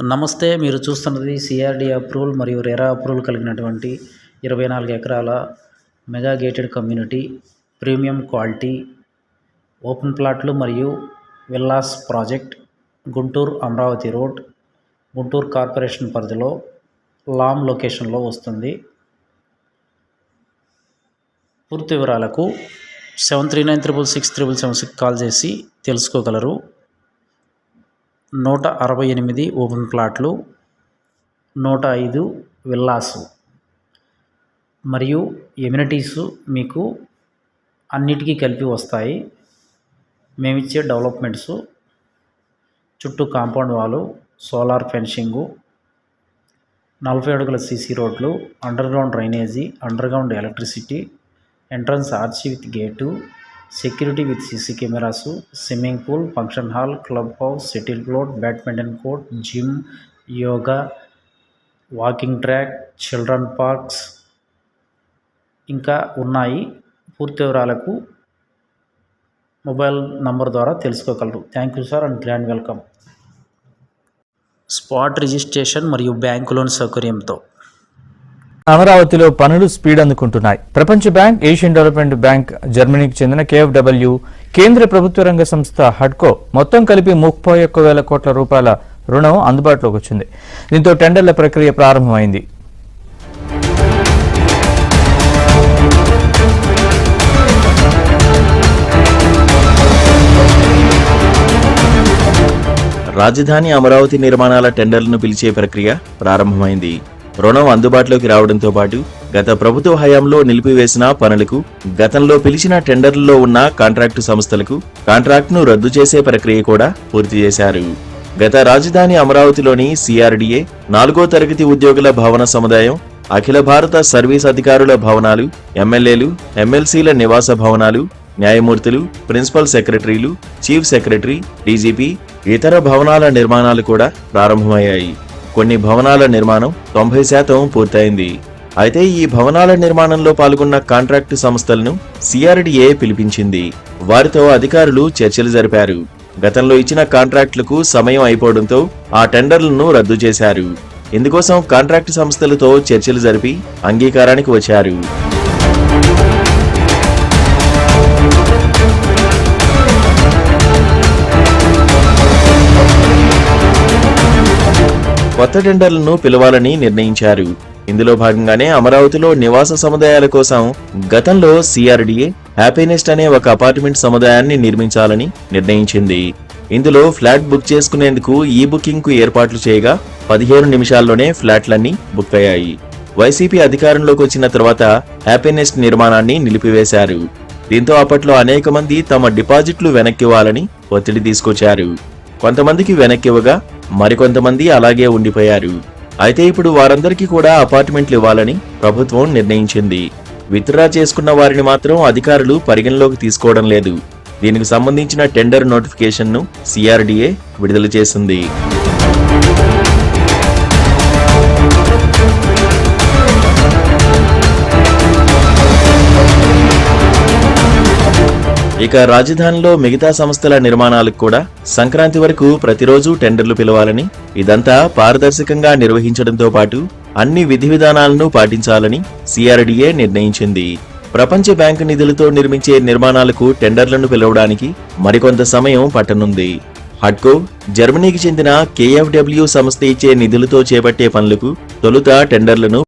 నమస్తే. మీరు చూస్తున్నది సిఆర్‌డి అప్రూవల్ మరియు రెరా అప్రూవల్ కలిగినటువంటి 24 ఎకరాల mega gated community, premium quality open ప్లాట్లు మరియు villas project Guntur Amaravati road, Guntur corporation పరిధిలో లామ్ లొకేషన్లో వస్తుంది. పూర్తి వివరాలకు 73966677 కాల్ చేసి తెలుసుకోగలరు. 168 ఓపెన్ ప్లాట్లు, 105 విల్లాసు మరియు ఎమ్యూనిటీస్ మీకు అన్నిటికీ కలిపి వస్తాయి. మేమిచ్చే డెవలప్మెంట్స్ చుట్టూ కాంపౌండ్ వాలు, సోలార్ ఫెన్సింగు, 40 అడుగుల సీసీ రోడ్లు, under ground drainage, under ground electricity, entrance arch with gate, security with CC cameras, swimming pool, function hall, club house, shuttle court, badminton court, gym, yoga, walking track, children parks ఇంకా ఉన్నాయి. పూర్తి వివరాలకు mobile number ద్వారా తెలుసుకోగలరు. Thank you sir and grand welcome. Spot registration మరియు bank loan సౌకర్యంతో అమరావతిలో పనులు స్పీడ్ అందుకుంటున్నాయి. ప్రపంచ బ్యాంక్, ఏషియన్ డెవలప్మెంట్ బ్యాంక్, జర్మనీకి చెందిన KfW, కేంద్ర ప్రభుత్వ రంగ సంస్థ హడ్కో మొత్తం కలిపి 31,000 కోట్ల రూపాయల రుణం అందుబాటులోకి వచ్చింది. దీంతో టెండర్ల ప్రక్రియ ప్రారంభమైంది. రాజధాని అమరావతి నిర్మాణాల టెండర్లను పిలిచే ప్రక్రియ ప్రారంభమైంది. రుణం అందుబాటులోకి రావడంతో పాటు గత ప్రభుత్వ హయాంలో నిలిపివేసిన పనులకు, గతంలో పిలిచిన టెండర్లలో ఉన్న కాంట్రాక్టు సంస్థలకు కాంట్రాక్టును రద్దు చేసే ప్రక్రియ కూడా పూర్తి చేశారు. గత రాజధాని అమరావతిలోని CRDA 4వ తరగతి ఉద్యోగుల భవన సముదాయం, అఖిల భారత సర్వీస్ అధికారుల భవనాలు, ఎమ్మెల్యేలు, ఎమ్మెల్సీల నివాస భవనాలు, న్యాయమూర్తులు, ప్రిన్సిపల్ సెక్రటరీలు, చీఫ్ సెక్రటరీ, డీజీపీ, ఇతర భవనాల నిర్మాణాలు కూడా ప్రారంభమయ్యాయి. కొన్ని భవనాల నిర్మాణం 90% పూర్తయింది. అయితే ఈ భవనాల నిర్మాణంలో పాల్గొన్న కాంట్రాక్టు సంస్థలను CRDA పిలిపించింది. వారితో అధికారులు చర్చలు జరిపారు. గతంలో ఇచ్చిన కాంట్రాక్టులకు సమయం అయిపోవడంతో ఆ టెండర్లను రద్దు చేశారు. ఇందుకోసం కాంట్రాక్టు సంస్థలతో చర్చలు జరిపి అంగీకారానికి వచ్చారు. కొత్త టెండర్లను పిలవాలని నిర్ణయించారు. ఇందులో భాగంగానే అమరావతిలో నివాస సముదాయాల కోసం గతంలో CRDA హ్యాపీనెస్ట్ అనే ఒక అపార్ట్మెంట్ సముదాయాన్ని నిర్మించాలని నిర్ణయించింది. ఇందులో ఫ్లాట్ బుక్ చేసుకునేందుకు ఈ బుకింగ్ కు ఏర్పాట్లు చేయగా 15 నిమిషాల్లోనే ఫ్లాట్లన్నీ బుక్ అయ్యాయి. వైసీపీ అధికారంలోకి వచ్చిన తర్వాత హ్యాపీనెస్ట్ నిర్మాణాన్ని నిలిపివేశారు. దీంతో అప్పట్లో అనేక మంది తమ డిపాజిట్లు వెనక్కివ్వాలని ఒత్తిడి తీసుకొచ్చారు. కొంతమందికి వెనక్కివ్వగా మరికొంతమంది అలాగే ఉండిపోయారు. అయితే ఇప్పుడు వారందరికీ కూడా అపార్ట్మెంట్లు ఇవ్వాలని ప్రభుత్వం నిర్ణయించింది. విత్డ్రా చేసుకున్న వారిని మాత్రం అధికారులు పరిగణలోకి తీసుకోవడం లేదు. దీనికి సంబంధించిన టెండర్ నోటిఫికేషన్ను CRDA విడుదల చేసింది. ఇక రాజధానిలో మిగతా సంస్థల నిర్మాణాలకు కూడా సంక్రాంతి వరకు ప్రతిరోజు టెండర్లు పిలవాలని, ఇదంతా పారదర్శకంగా నిర్వహించడంతో పాటు అన్ని విధి విధానాలను పాటించాలని CRDA నిర్ణయించింది. ప్రపంచ బ్యాంకు నిధులతో నిర్మించే నిర్మాణాలకు టెండర్లను పిలవడానికి మరికొంత సమయం పట్టనుంది. హడ్కో, జర్మనీకి చెందిన KfW సంస్థ ఇచ్చే నిధులతో చేపట్టే పనులకు తొలుత టెండర్లను